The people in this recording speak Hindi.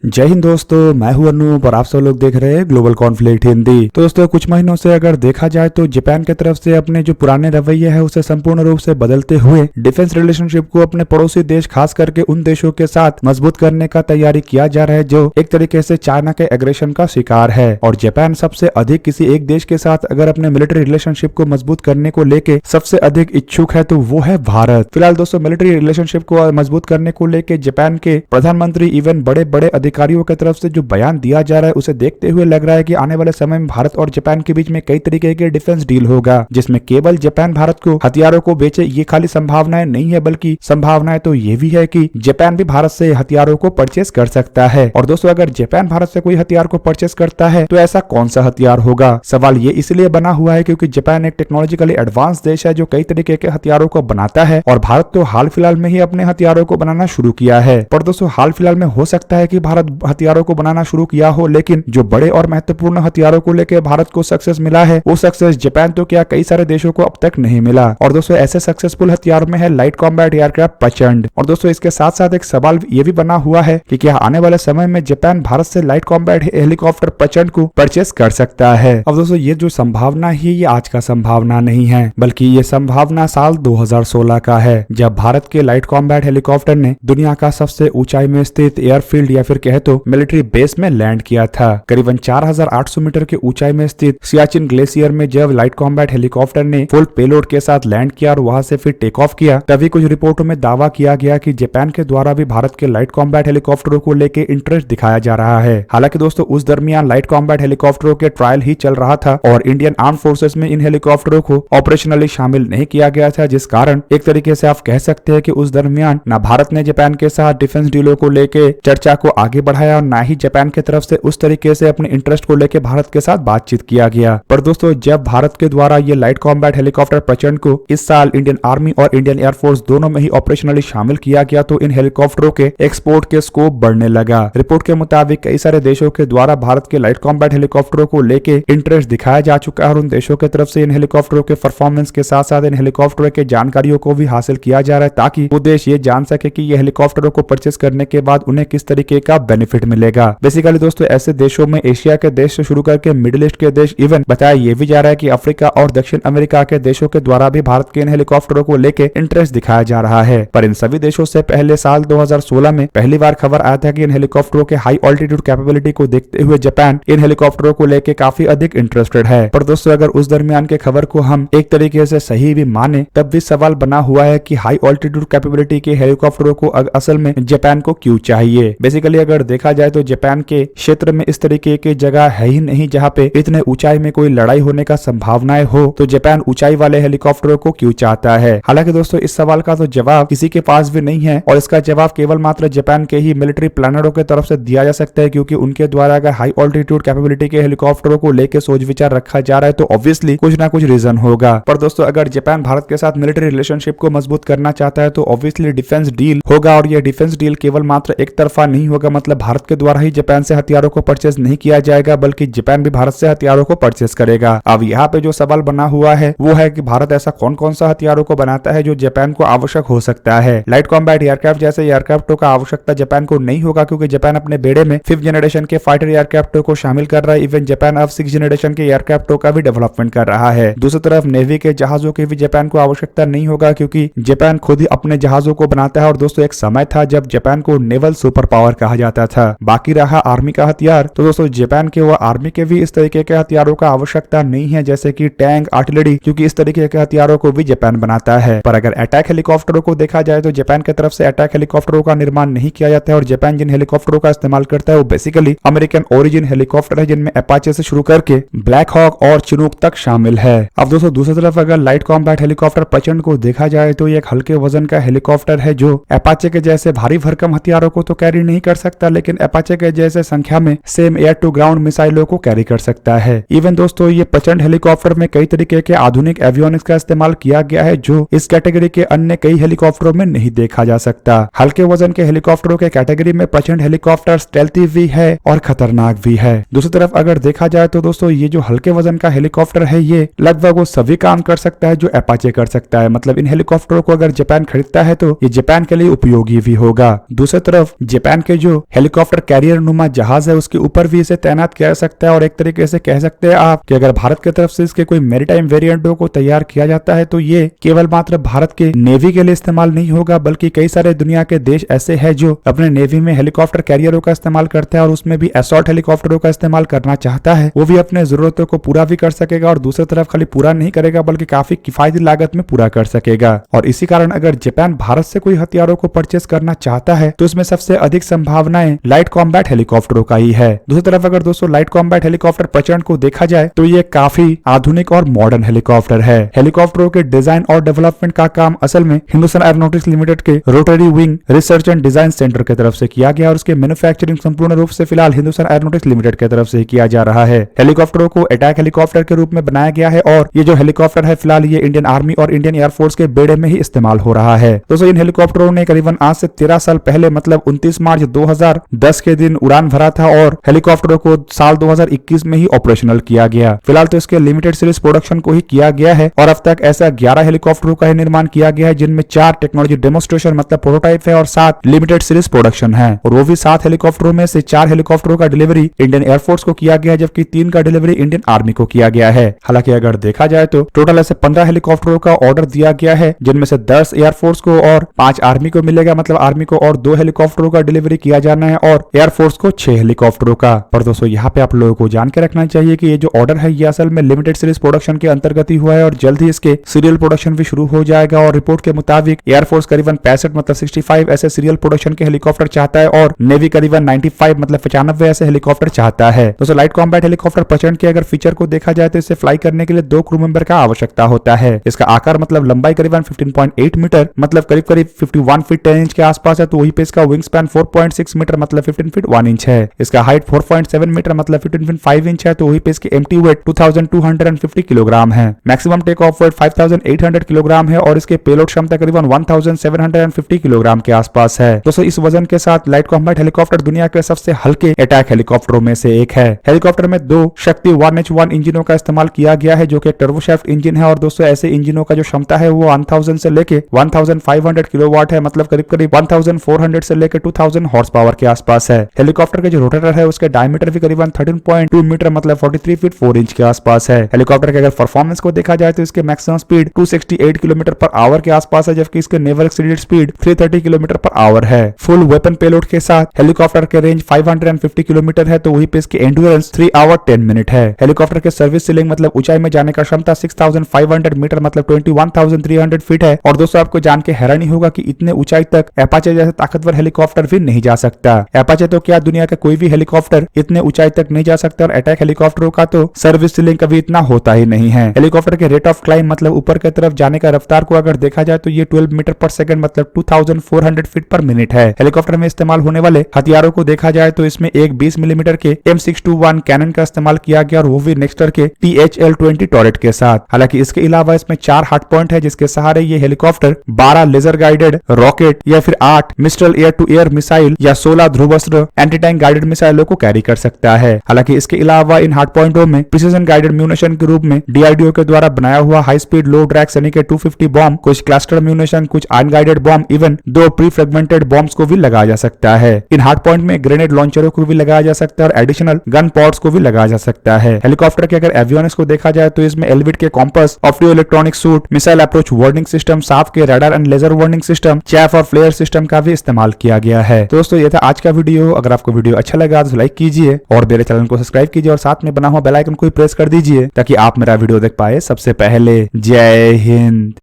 जय हिंद दोस्तों, मैं हूं अनूप और आप सब लोग देख रहे हैं ग्लोबल कॉन्फ्लिक्ट हिंदी। तो दोस्तों कुछ महीनों से अगर देखा जाए तो जापान की तरफ से अपने जो पुराने रवैये है उसे संपूर्ण रूप से बदलते हुए डिफेंस रिलेशनशिप को अपने पड़ोसी देश खास करके उन देशों के साथ मजबूत करने का तैयारी किया जा रहा है जो एक तरीके से चाइना के एग्रेशन का शिकार है। और जापान सबसे अधिक किसी एक देश के साथ अगर अपने मिलिट्री रिलेशनशिप को मजबूत करने को लेके सबसे अधिक इच्छुक है तो वो है भारत। फिलहाल दोस्तों मिलिट्री रिलेशनशिप को मजबूत करने को लेके जापान के प्रधानमंत्री इवन बड़े बड़े अधिकारियों की तरफ से जो बयान दिया जा रहा है उसे देखते हुए लग रहा है कि आने वाले समय में भारत और जापान के बीच में कई तरीके के डिफेंस डील होगा, जिसमें केवल जापान भारत को हथियारों को बेचे ये खाली संभावनाएं नहीं है, बल्कि संभावनाएं तो ये भी है कि जापान भी भारत से हथियारों को परचेस कर सकता है। और दोस्तों अगर जापान भारत से कोई हथियार को परचेस करता है तो ऐसा कौन सा हथियार होगा? सवाल ये इसलिए बना हुआ है क्योंकि जापान एक टेक्नोलॉजिकली एडवांस देश है जो कई तरीके के हथियारों को बनाता है और भारत तो हाल फिलहाल में ही अपने हथियारों को बनाना शुरू किया है। पर दोस्तों हाल फिलहाल में हो सकता है कि भारत हथियारों को बनाना शुरू किया हो, लेकिन जो बड़े और महत्वपूर्ण हथियारों को लेकर भारत को सक्सेस मिला है वो सक्सेस जापान तो क्या कई सारे देशों को अब तक नहीं मिला। और दोस्तों ऐसे सक्सेसफुल हथियार में है लाइट कॉम्बैट एयरक्राफ्ट प्रचंड। और दोस्तों इसके साथ साथ एक सवाल ये भी बना हुआ है कि क्या आने वाले समय में जापान भारत से लाइट कॉम्बैट हेलीकॉप्टर प्रचंड को परचेस कर सकता है। अब दोस्तों ये जो संभावना है ये आज का संभावना नहीं है, बल्कि ये संभावना साल 2016 का है, जब भारत के लाइट कॉम्बैट हेलीकॉप्टर ने दुनिया का सबसे ऊंचाई में स्थित एयरफील्ड या फिर कहे तो मिलिट्री बेस में लैंड किया था। करीबन 4800 मीटर की ऊंचाई में स्थित सियाचिन ग्लेशियर में जब लाइट कॉम्बैट हेलीकॉप्टर ने फुल पेलोड के साथ लैंड किया और वहां से फिर टेक ऑफ किया, तभी कुछ रिपोर्टों में दावा किया गया कि जापान के द्वारा भी भारत के लाइट कॉम्बैट हेलीकॉप्टरों को लेकर इंटरेस्ट दिखाया जा रहा है। हालांकि दोस्तों उस दरमियान लाइट कॉम्बैट हेलीकॉप्टरों के ट्रायल ही चल रहा था और इंडियन आर्म फोर्सेस में इन हेलीकॉप्टरों को ऑपरेशनली शामिल नहीं किया गया था, जिस कारण एक तरीके से आप कह सकते हैं कि उस दरमियान ना भारत ने जापान के साथ डिफेंस डीलों को लेकर चर्चा को आगे बढ़ाया और ना ही जापान की तरफ से उस तरीके से अपने इंटरेस्ट को लेकर भारत के साथ बातचीत किया गया। पर दोस्तों जब भारत के द्वारा ये लाइट कॉम्बैट हेलीकॉप्टर प्रचंड को इस साल इंडियन आर्मी और इंडियन एयरफोर्स दोनों में ही ऑपरेशनली शामिल किया गया तो इन हेलीकॉप्टरों के एक्सपोर्ट के स्कोप बढ़ने लगा। रिपोर्ट के मुताबिक कई सारे देशों के द्वारा भारत के लाइट कॉम्बैट हेलीकॉप्टरों को लेकर इंटरेस्ट दिखाया जा चुका है और उन देशों की तरफ से इन हेलीकॉप्टरों के परफॉर्मेंस के साथ साथ इन हेलीकॉप्टरों के जानकारियों को भी हासिल किया जा रहा है ताकि वो देश ये जान सके कि ये हेलीकॉप्टरों को परचेस करने के बाद उन्हें किस तरीके का बेनिफिट मिलेगा। बेसिकली दोस्तों ऐसे देशों में एशिया के देश से शुरू करके मिडिल ईस्ट के देश, इवन बताया ये भी जा रहा है कि अफ्रीका और दक्षिण अमेरिका के देशों के द्वारा भी भारत के इन हेलीकॉप्टरों को लेकर इंटरेस्ट दिखाया जा रहा है। पर इन सभी देशों से पहले साल 2016 में पहली बार खबर आया था कि इन हेलीकॉप्टरों के हाई ऑल्टीट्यूड कैपेबिलिटी को देखते हुए जापान इन हेलीकॉप्टरों को लेकर काफी अधिक इंटरेस्टेड है। पर दोस्तों अगर उस दरमियान के खबर को हम एक तरीके से सही भी माने तब भी सवाल बना हुआ है कि हाई ऑल्टीट्यूड कैपेबिलिटी के हेलीकॉप्टरों को असल में जापान को क्यों चाहिए। बेसिकली अगर देखा जाए तो जापान के क्षेत्र में इस तरीके की जगह है ही नहीं जहां पे इतने ऊंचाई में कोई लड़ाई होने का संभावनाएं हो, तो जापान ऊंचाई वाले हेलीकॉप्टरों को क्यों चाहता है। हालांकि दोस्तों इस सवाल का तो जवाब किसी के पास भी नहीं है और इसका जवाब केवल मात्र जापान के ही मिलिट्री प्लानरों की तरफ से दिया जा सकता है, क्योंकि उनके द्वारा अगर हाई ऑल्टीट्यूड कैपेबिलिटी के हेलीकॉप्टरों को लेकर सोच विचार रखा जा रहा है तो ऑब्वियसली कुछ ना कुछ रीजन होगा। पर दोस्तों अगर जापान भारत के साथ मिलिट्री रिलेशनशिप को मजबूत करना चाहता है तो ऑब्वियसली डिफेंस डील होगा और यह डिफेंस डील केवल मात्र एक तरफा नहीं होगा, मतलब भारत के द्वारा ही जापान से हथियारों को परचेस नहीं किया जाएगा बल्कि जापान भी भारत से हथियारों को परचेस करेगा। अब यहाँ पे जो सवाल बना हुआ है वो है कि भारत ऐसा कौन कौन सा हथियारों को बनाता है जो जापान को आवश्यक हो सकता है। लाइट कॉम्बैट एयरक्राफ्ट जैसे एयरक्राफ्टों का आवश्यकता जापान को नहीं होगा क्योंकि जापान अपने बेड़े में 5th जनरेशन के फाइटर एयरक्राफ्टों को शामिल कर रहा है। इवन जापान अब 6th जनरेशन के एयरक्राफ्टों का भी डेवलपमेंट कर रहा है। दूसरी तरफ नेवी के जहाजों की भी जापान को आवश्यकता नहीं होगा क्योंकि जापान खुद ही अपने जहाजों को बनाता है और दोस्तों एक समय था जब जापान को नेवल सुपर पावर कहा जाता था। बाकी रहा आर्मी का हथियार, तो दोस्तों जापान के व आर्मी के भी इस तरीके के हथियारों का आवश्यकता नहीं है जैसे कि टैंक, आर्टिलरी, क्योंकि इस तरीके के हथियारों को भी जापान बनाता है। पर अगर अटैक हेलीकॉप्टरों को देखा जाए तो जापान की तरफ से अटैक हेलीकॉप्टरों का निर्माण नहीं किया जाता है और जापान जिन हेलीकॉप्टरों का इस्तेमाल करता है वो बेसिकली अमेरिकन ओरिजिन हेलीकॉप्टर है जिनमें अपाचे से शुरू करके ब्लैक हॉक और चिनूक तक शामिल है। अब दोस्तों दूसरी तरफ अगर लाइट कॉम्बैट हेलीकॉप्टर प्रचंड को देखा जाए तो ये एक हल्के वजन का हेलीकॉप्टर है जो अपाचे के जैसे भारी भरकम हथियारों को तो कैरी नहीं कर सकता, लेकिन अपाचे के जैसे संख्या में सेम एयर टू ग्राउंड मिसाइलों को कैरी कर सकता है। इवन दोस्तों ये प्रचंड हेलीकॉप्टर में कई तरीके के आधुनिक एवियोनिक्स का इस्तेमाल किया गया है जो इस कैटेगरी के अन्य कई हेलीकॉप्टरों में नहीं देखा जा सकता। हल्के वजन के हेलीकॉप्टरों के कैटेगरी में प्रचंड हेलीकॉप्टर स्टेल्थी भी है और खतरनाक भी है। दूसरी तरफ अगर देखा जाए तो दोस्तों ये जो हल्के वजन का हेलीकॉप्टर है ये लगभग वो सभी काम कर सकता है जो अपाचे कर सकता है, मतलब इन हेलीकॉप्टरों को अगर जापान खरीदता है तो ये जापान के लिए उपयोगी भी होगा। दूसरी तरफ जापान के जो हेलीकॉप्टर कैरियर नुमा जहाज है उसके ऊपर भी इसे तैनात किया जा सकता है। और एक तरीके से कह सकते हैं आप कि अगर भारत की तरफ से इसके कोई मैरीटाइम वेरिएंटों को तैयार किया जाता है तो ये केवल मात्र भारत के नेवी के लिए इस्तेमाल नहीं होगा, बल्कि कई सारे दुनिया के देश ऐसे हैं जो अपने नेवी में हेलीकॉप्टर कैरियरों का इस्तेमाल करते हैं और उसमें भी असॉल्ट हेलीकॉप्टरों का इस्तेमाल करना चाहता है। वो भी अपने जरूरतों को पूरा भी कर सकेगा और दूसरी तरफ खाली पूरा नहीं करेगा बल्कि काफी किफायती लागत में पूरा कर सकेगा। और इसी कारण अगर जापान भारत से कोई हथियारों को परचेस करना चाहता है तो इसमें सबसे अधिक संभावनाएं लाइट कॉम्बैट हेलीकॉप्टरों का ही है। दूसरी तरफ अगर दोस्तों लाइट कॉम्बैट हेलीकॉप्टर प्रचलन को देखा जाए तो ये काफी आधुनिक और मॉडर्न हेलीकॉप्टर है। हेलीकॉप्टरों के डिजाइन और डेवलपमेंट का काम असल में हिंदुस्तान एरोनॉटिक्स लिमिटेड के rotary wing research and design centre की तरफ से किया गया और उसके मैन्युफैक्चरिंग संपूर्ण रूप से फिलहाल हिंदुस्तान एरोनॉटिक्स लिमिटेड की तरफ से किया जा रहा है। हेलीकॉप्टरों को अटैक हेलीकॉप्टर के रूप में बनाया गया है और ये जो हेलीकॉप्टर है फिलहाल ये इंडियन आर्मी और इंडियन एयरफोर्स के बेड़े में ही इस्तेमाल हो रहा है। दोस्तों इन हेलीकॉप्टरों ने करीबन आज से 13 साल पहले मतलब 29 मार्च 2010 के दिन उड़ान भरा था और हेलीकॉप्टरों को साल 2021 में ही ऑपरेशनल किया गया। फिलहाल तो इसके लिमिटेड सीरीज प्रोडक्शन को ही किया गया है और अब तक ऐसा 11 हेलीकॉप्टरों का निर्माण किया गया है जिनमें 4 टेक्नोलॉजी डेमोन्स्ट्रेशन मतलब प्रोटोटाइप है और 7 लिमिटेड सीरीज प्रोडक्शन है। और वो भी 7 हेलीकॉप्टरों में से 4 हेलीकॉप्टरों का डिलीवरी इंडियन एयरफोर्स को किया गया है जबकि 3 का डिलीवरी इंडियन आर्मी को किया गया है। हालांकि अगर देखा जाए तो टोटल ऐसे 15 हेलीकॉप्टरों का ऑर्डर दिया गया है जिनमें से 10 एयरफोर्स को और 5 आर्मी को मिलेगा, मतलब आर्मी को और 2 हेलीकॉप्टरों का डिलीवरी किया जाना है और एयरफोर्स को 6 हेलीकॉप्टरों का। पर दोस्तों यहाँ पे आप लोगों को जान के रखना चाहिए कि ये जो ऑर्डर है ये असल में लिमिटेड सीरीज प्रोडक्शन के अंतर्गत ही हुआ है और जल्द ही इसके सीरियल प्रोडक्शन भी शुरू हो जाएगा। और रिपोर्ट के मुताबिक एयरफोर्स करीबन 65 मतलब 65 ऐसे सीरियल प्रोडक्शन के हेलीकॉप्टर चाहता है और नेवी करीबन 95 मतलब 95 ऐसे हेलीकॉप्टर चाहता है। दोस्तों लाइट कॉम्बैट हेलीकॉप्टर प्रचलन के अगर फीचर को देखा जाए तो इसे फ्लाई करने के लिए 2 क्रू मेंबर का आवश्यकता होता है। इसका आकार मतलब लंबाई करीबन 15.8 मीटर मतलब करीब 51 फीट 10 इंच के आसपास है। तो वहीं पे इसका विंग स्पैन 4.6 मीटर मतलब 15 फीट 1 इंच है। इसका हाइट 4.7 मीटर मतलब 15 फीट 5 इंच है। तो वहीं पे इसके एम्प्टी वेट 2250 किलोग्राम है। Maximum take off weight 5800 kilogram है और इसके पेलोड क्षमता करीबन 1750 किलोग्राम के आसपास है। दोस्तों इस वजन के साथ लाइट कॉम्बैट हेलीकॉप्टर दुनिया के सबसे हल्के अटैक हेलीकॉप्टरों में से एक है। हेलीकॉप्टर में 2 शक्ति 1H1 इंजनों का इस्तेमाल किया गया है जो कि टर्बोशाफ्ट इंजन है और दोस्तों ऐसे इंजनों का जो क्षमता है वो 1000 से लेके 1500 किलोवाट है, मतलब करीब करीब 1400 से लेकर 2000 हॉर्स पावर के आसपास है। हेलीकॉप्टर के जो रोटेटर है उसके डायमीटर भी करीबन 13.2 मीटर मतलब 43 फीट 4 इंच के आसपास है। हेलीकॉप्टर के अगर परफॉर्मेंस को देखा जाए तो इसके maximum speed 268 kilometre per hour के आसपास है जबकि इसके never exceeded speed 330 kilometre per hour है। फुल वेपन पेलोड के साथ हेलीकॉप्टर के रेंज 550 किलोमीटर है। तो वहीं पे इसकी एंड्योरेंस 3 आवर 10 मिनट है। हेलीकॉप्टर के सर्विस सीलिंग मतलब ऊंचाई में जाने का क्षमता 6500 मीटर मतलब 21,300 फीट है। और दोस्तों आपको जान के हैरानी होगा कि इतने ऊंचाई तक एपाचे जैसे ताकतवर हेलीकॉप्टर भी नहीं जा सकता। एपाचे तो क्या दुनिया का कोई भी हेलीकॉप्टर इतने ऊंचाई तक नहीं जा सकता और अटैक हेलीकॉप्टरों का तो सर्विस सीलिंग कभी इतना होता ही नहीं है। हेलीकॉप्टर के रेट ऑफ क्लाइम मतलब ऊपर की तरफ जाने का रफ्तार को अगर देखा जाए तो ये 12 मीटर पर सेकंड मतलब 2400 फीट पर मिनट है। हेलीकॉप्टर में इस्तेमाल होने वाले हथियारों को देखा जाए तो इसमें एक 20 मिलीमीटर के M621 कैनन का इस्तेमाल किया गया और वो भी नेक्स्टर के THL-20 टॉरेट के साथ। हालांकि इसके अलावा इसमें 4 हार्ड पॉइंट है जिसके सहारे ये हेलीकॉप्टर 12 लेजर गाइडेड रॉकेट या फिर 8 Mistral air to air missile या 16 ध्रुवस्त्र एंटी टैंक गाइडेड मिसाइलों को कैरी कर सकता है। हालांकि इसके अलावा इन हार्ड पॉइंटों में प्रिसीजन गाइडेड म्यूनिशन के रूप में DRDO के द्वारा बनाया हुआ हाई स्पीड लो ड्रैग सैनिक 250 बॉम्ब, कुछ क्लस्टर म्यूनिशन, कुछ unguided bomb, even 2 pre fragmented bombs को भी लगाया जा सकता है। इन हार्ड पॉइंट में ग्रेनेड लॉन्चरों को भी लगाया जा सकता है और एडिशनल गन पॉड्स को भी लगाया जा सकता है। हेलीकॉप्टर के अगर एवियोनिक्स को देखा जाए तो इसमें एलविड के compass, opto electronic suite, missile approach warning system, Saab के radar and laser warning system, chaff और फ्लेयर सिस्टम का भी इस्तेमाल किया गया है। तो दोस्तों ये था आज का वीडियो। अगर आपको वीडियो अच्छा लगा तो लाइक कीजिए और मेरे चैनल को सब्सक्राइब कीजिए और साथ में बना हुआ बेल आइकन को प्रेस कर दीजिए ताकि आप मेरा वीडियो देख पाए सबसे पहले। जय हिंद।